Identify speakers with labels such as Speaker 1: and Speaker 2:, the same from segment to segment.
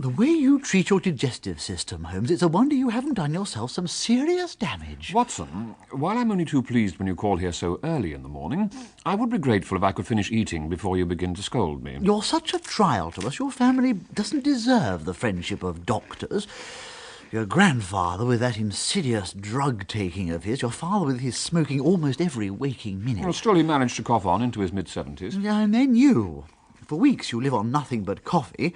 Speaker 1: The way you treat your digestive system, Holmes, it's a wonder you haven't done yourself some serious damage.
Speaker 2: Watson, while I'm only too pleased when you call here so early in the morning, I would be grateful if I could finish eating before you begin to scold me.
Speaker 1: You're such a trial to us. Your family doesn't deserve the friendship of doctors. Your grandfather with that insidious drug-taking of his, your father with his smoking almost every waking minute.
Speaker 2: Well, still he managed to cough on into his mid-70s.
Speaker 1: Yeah, and then you. For weeks you live on nothing but coffee,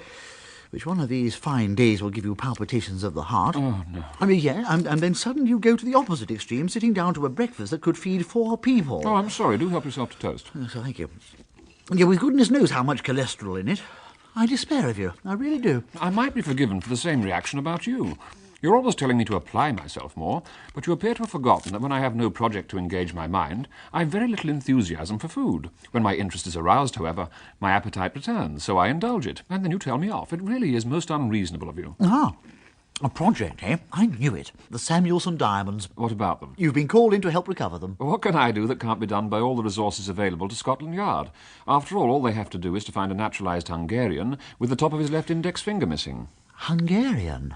Speaker 1: which one of these fine days will give you palpitations of the heart.
Speaker 2: Oh, no.
Speaker 1: I mean, yeah, and then suddenly you go to the opposite extreme, sitting down to a breakfast that could feed 4 people.
Speaker 2: Oh, I'm sorry. Do help yourself to toast.
Speaker 1: Oh, so thank you. Yeah, with goodness knows how much cholesterol in it. I despair of you. I really do.
Speaker 2: I might be forgiven for the same reaction about you. You're always telling me to apply myself more, but you appear to have forgotten that when I have no project to engage my mind, I have very little enthusiasm for food. When my interest is aroused, however, my appetite returns, so I indulge it, and then you tell me off. It really is most unreasonable of you.
Speaker 1: Ah, a project, eh? I knew it. The Samuelson diamonds.
Speaker 2: What about them?
Speaker 1: You've been called in to help recover them.
Speaker 2: What can I do that can't be done by all the resources available to Scotland Yard? After all they have to do is to find a naturalised Hungarian with the top of his left index finger missing.
Speaker 1: Hungarian?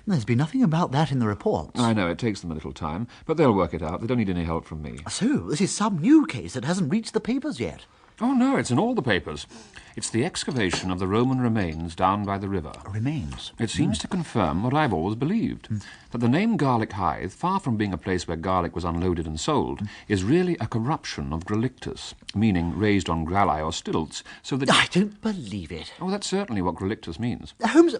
Speaker 1: There's been nothing about that in the reports.
Speaker 2: I know, it takes them a little time, but they'll work it out. They don't need any help from me.
Speaker 1: So, this is some new case that hasn't reached the papers yet.
Speaker 2: Oh, no, it's in all the papers. It's the excavation of the Roman remains down by the river.
Speaker 1: Remains?
Speaker 2: It seems to confirm what I've always believed, that the name Garlic Hythe, far from being a place where garlic was unloaded and sold, is really a corruption of Gralictus, meaning raised on gralli or stilts, so that...
Speaker 1: I don't believe it.
Speaker 2: Oh, that's certainly what Gralictus means.
Speaker 1: Holmes,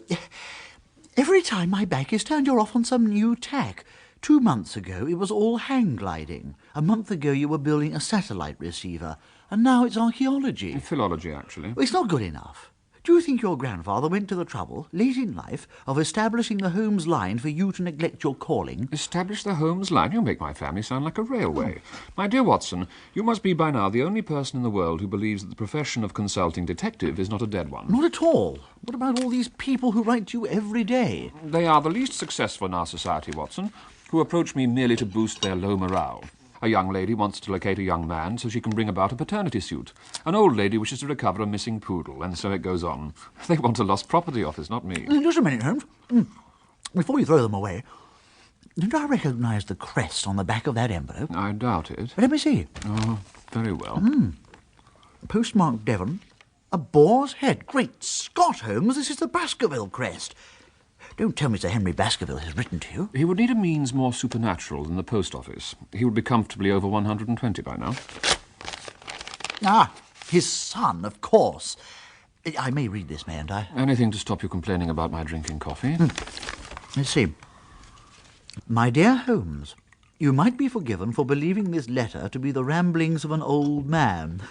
Speaker 1: every time my back is turned, you're off on some new tack. 2 months ago, it was all hang gliding. A month ago, you were building a satellite receiver. And now it's archaeology.
Speaker 2: Philology, actually.
Speaker 1: Well, it's not good enough. Do you think your grandfather went to the trouble, late in life, of establishing the Holmes line for you to neglect your calling?
Speaker 2: Establish the Holmes line? You make my family sound like a railway. My dear Watson, you must be by now the only person in the world who believes that the profession of consulting detective is not a dead one.
Speaker 1: Not at all. What about all these people who write to you every day?
Speaker 2: They are the least successful in our society, Watson, who approach me merely to boost their low morale. A young lady wants to locate a young man so she can bring about a paternity suit. An old lady wishes to recover a missing poodle, and so it goes on. They want a lost property office, not me.
Speaker 1: Just a minute, Holmes. Before you throw them away, don't I recognise the crest on the back of that envelope?
Speaker 2: I doubt it.
Speaker 1: Let me see.
Speaker 2: Oh, very well.
Speaker 1: Postmark Devon. A boar's head. Great Scott, Holmes, this is the Baskerville crest. Don't tell me Sir Henry Baskerville has written to you.
Speaker 2: He would need a means more supernatural than the post office. He would be comfortably over 120 by now.
Speaker 1: Ah, his son, of course. I may read this, mayn't I?
Speaker 2: Anything to stop you complaining about my drinking coffee.
Speaker 1: Let's see. My dear Holmes, you might be forgiven for believing this letter to be the ramblings of an old man.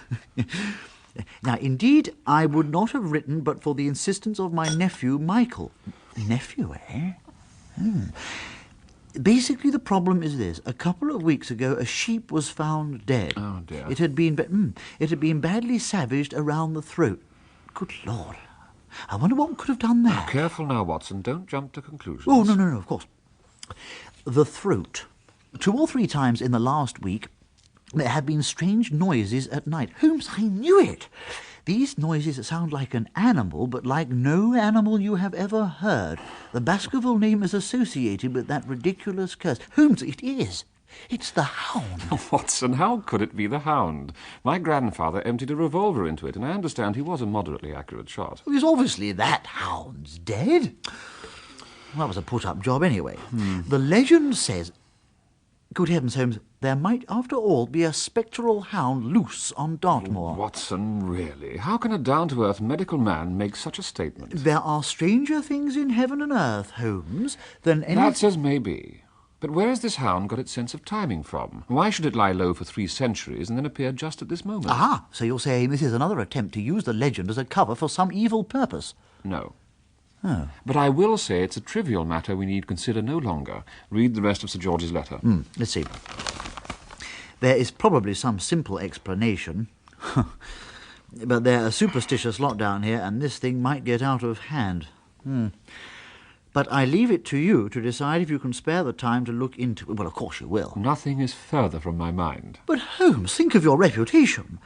Speaker 1: Now, indeed, I would not have written but for the insistence of my nephew, Michael. Nephew, eh? Basically, the problem is this. A couple of weeks ago, a sheep was found dead.
Speaker 2: Oh, dear.
Speaker 1: It had been badly savaged around the throat. Good Lord. I wonder what could have done that.
Speaker 2: Oh, careful now, Watson. Don't jump to conclusions.
Speaker 1: Oh, no, of course. The throat. 2 or 3 times in the last week, there have been strange noises at night. Holmes, I knew it. These noises sound like an animal, but like no animal you have ever heard. The Baskerville name is associated with that ridiculous curse. Holmes, it is. It's the hound.
Speaker 2: Watson, how could it be the hound? My grandfather emptied a revolver into it, and I understand he was a moderately accurate shot.
Speaker 1: Because obviously that hound's dead. Well, that was a put-up job anyway. The legend says... Good heavens, Holmes, there might, after all, be a spectral hound loose on Dartmoor.
Speaker 2: Watson, really? How can a down-to-earth medical man make such a statement?
Speaker 1: There are stranger things in heaven and earth, Holmes, than any...
Speaker 2: That's as may be. But where has this hound got its sense of timing from? Why should it lie low for 3 centuries and then appear just at this moment?
Speaker 1: Ah, so you're saying this is another attempt to use the legend as a cover for some evil purpose?
Speaker 2: No.
Speaker 1: Oh.
Speaker 2: But I will say it's a trivial matter we need consider no longer. Read the rest of Sir George's letter.
Speaker 1: Let's see. There is probably some simple explanation. But they're a superstitious lot down here, and this thing might get out of hand. But I leave it to you to decide if you can spare the time to look into it. Well, of course you will.
Speaker 2: Nothing is further from my mind.
Speaker 1: But Holmes, think of your reputation.